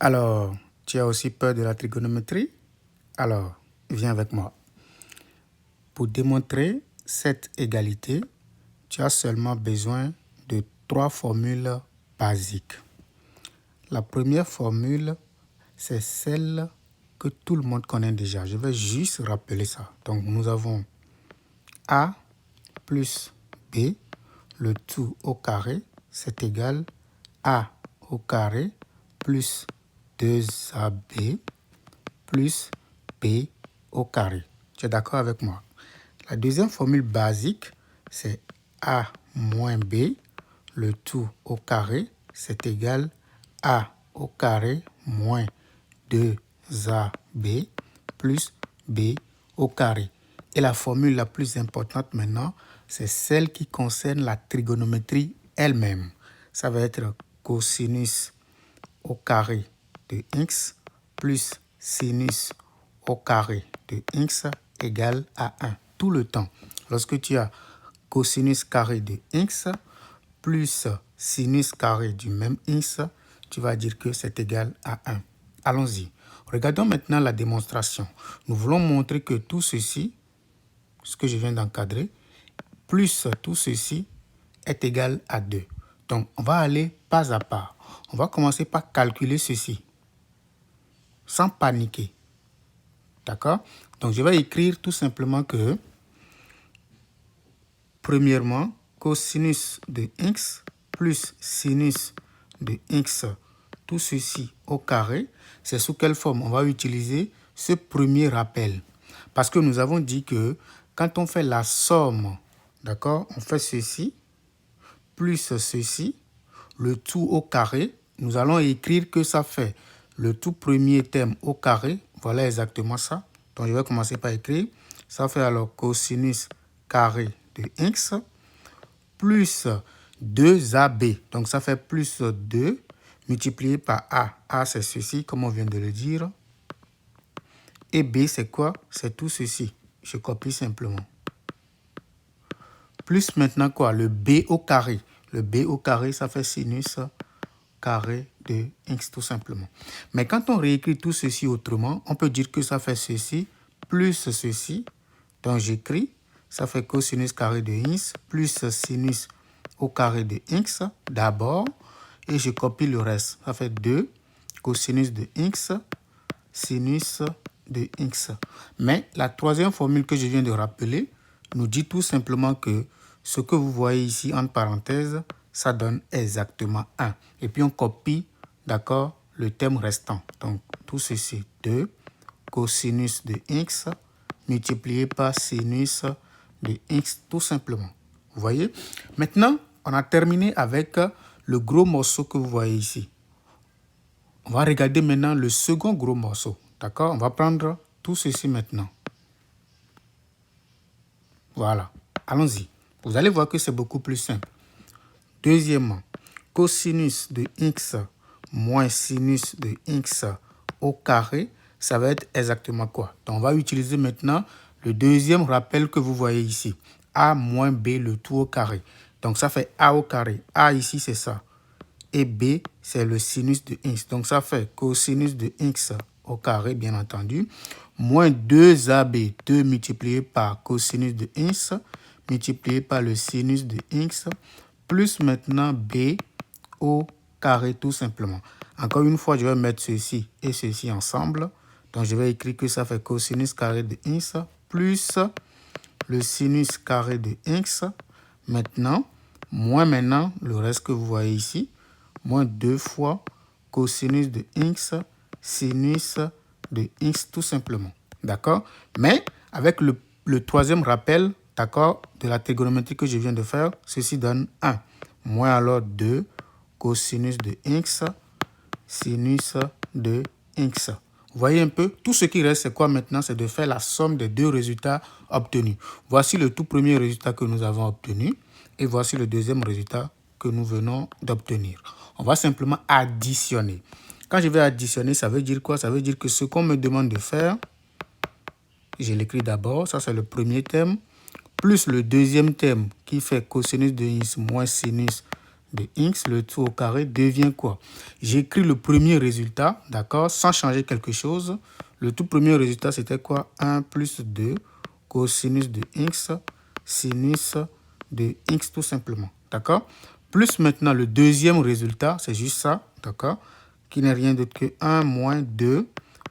Alors, tu as aussi peur de la trigonométrie? Alors, viens avec moi. Pour démontrer cette égalité, tu as seulement besoin de 3 formules basiques. La première formule, c'est celle que tout le monde connaît déjà. Je vais juste rappeler ça. Donc, nous avons A plus B, le tout au carré, c'est égal A au carré plus 2AB plus B au carré. Tu es d'accord avec moi? La deuxième formule basique, c'est A moins B, le tout au carré, c'est égal A au carré moins 2AB plus B au carré. Et la formule la plus importante maintenant, c'est celle qui concerne la trigonométrie elle-même. Ça va être cosinus au carré de x plus sinus au carré de x égale à 1 tout le temps. Lorsque tu as cosinus carré de x plus sinus carré du même x, tu vas dire que c'est égal à 1. Allons-y. Regardons maintenant la démonstration. Nous voulons montrer que tout ceci, ce que je viens d'encadrer, plus tout ceci est égal à 2. Donc, on va aller pas à pas. On va commencer par calculer ceci, sans paniquer. D'accord? Donc, je vais écrire tout simplement que, premièrement, cosinus de x plus sinus de x, tout ceci au carré, c'est sous quelle forme on va utiliser ce premier rappel. Parce que nous avons dit que quand on fait la somme, d'accord, on fait ceci, plus ceci, le tout au carré, nous allons écrire que ça fait le tout premier terme au carré, voilà exactement ça. Donc je vais commencer par écrire, ça fait alors cosinus carré de x plus 2AB, donc ça fait plus 2 multiplié par A. A c'est ceci, comme on vient de le dire. Et B c'est quoi? C'est tout ceci. Je copie simplement. Plus maintenant quoi? Le B au carré. Le B au carré, ça fait sinus carré de x tout simplement. Mais quand on réécrit tout ceci autrement, on peut dire que ça fait ceci plus ceci. Donc j'écris, ça fait cosinus carré de x plus sinus au carré de x d'abord. Et je copie le reste. Ça fait 2 cosinus de x, sinus de x. Mais la troisième formule que je viens de rappeler nous dit tout simplement que ce que vous voyez ici entre parenthèses, ça donne exactement 1. Et puis on copie, d'accord, le terme restant. Donc tout ceci, 2 cosinus de x multiplié par sinus de x tout simplement. Vous voyez? Maintenant, on a terminé avec le gros morceau que vous voyez ici. On va regarder maintenant le second gros morceau. D'accord? On va prendre tout ceci maintenant. Voilà. Allons-y. Vous allez voir que c'est beaucoup plus simple. Deuxièmement, cosinus de x moins sinus de x au carré, ça va être exactement quoi? Donc, on va utiliser maintenant le deuxième rappel que vous voyez ici. A moins B, le tout au carré. Donc, ça fait A au carré. A ici, c'est ça. Et B, c'est le sinus de x. Donc, ça fait cosinus de x au carré, bien entendu, moins 2AB, 2 multiplié par cosinus de x, multiplié par le sinus de x, plus maintenant B au carré tout simplement. Encore une fois, je vais mettre ceci et ceci ensemble. Donc, je vais écrire que ça fait cosinus carré de x plus le sinus carré de x. Maintenant, moins maintenant, le reste que vous voyez ici, moins 2 fois cosinus de x, sinus de x tout simplement. D'accord? Mais avec le troisième rappel, d'accord, de la trigonométrie que je viens de faire, ceci donne 1. Moins alors 2 cosinus de x, sinus de x. Vous voyez un peu, tout ce qui reste, c'est quoi maintenant? C'est de faire la somme des deux résultats obtenus. Voici le tout premier résultat que nous avons obtenu et voici le deuxième résultat que nous venons d'obtenir. On va simplement additionner. Quand je vais additionner, ça veut dire quoi? Ça veut dire que ce qu'on me demande de faire, je l'écris d'abord, ça c'est le premier terme, plus le deuxième terme qui fait cosinus de x moins sinus de x, le tout au carré devient quoi? J'écris le premier résultat, d'accord, sans changer quelque chose. Le tout premier résultat, c'était quoi? 1 plus 2 cosinus de x, sinus de x tout simplement, d'accord? Plus maintenant le deuxième résultat, c'est juste ça, d'accord, qui n'est rien d'autre que 1 moins 2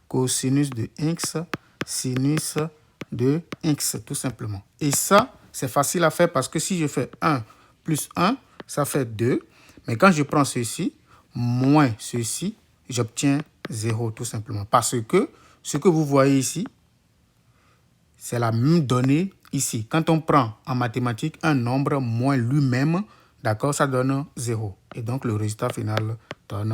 cosinus de x, sinus de x tout simplement. Et ça, c'est facile à faire parce que si je fais 1 plus 1, ça fait 2. Mais quand je prends ceci, moins ceci, j'obtiens 0 tout simplement. Parce que ce que vous voyez ici, c'est la même donnée ici. Quand on prend en mathématiques un nombre moins lui-même, d'accord, ça donne 0. Et donc le résultat final donne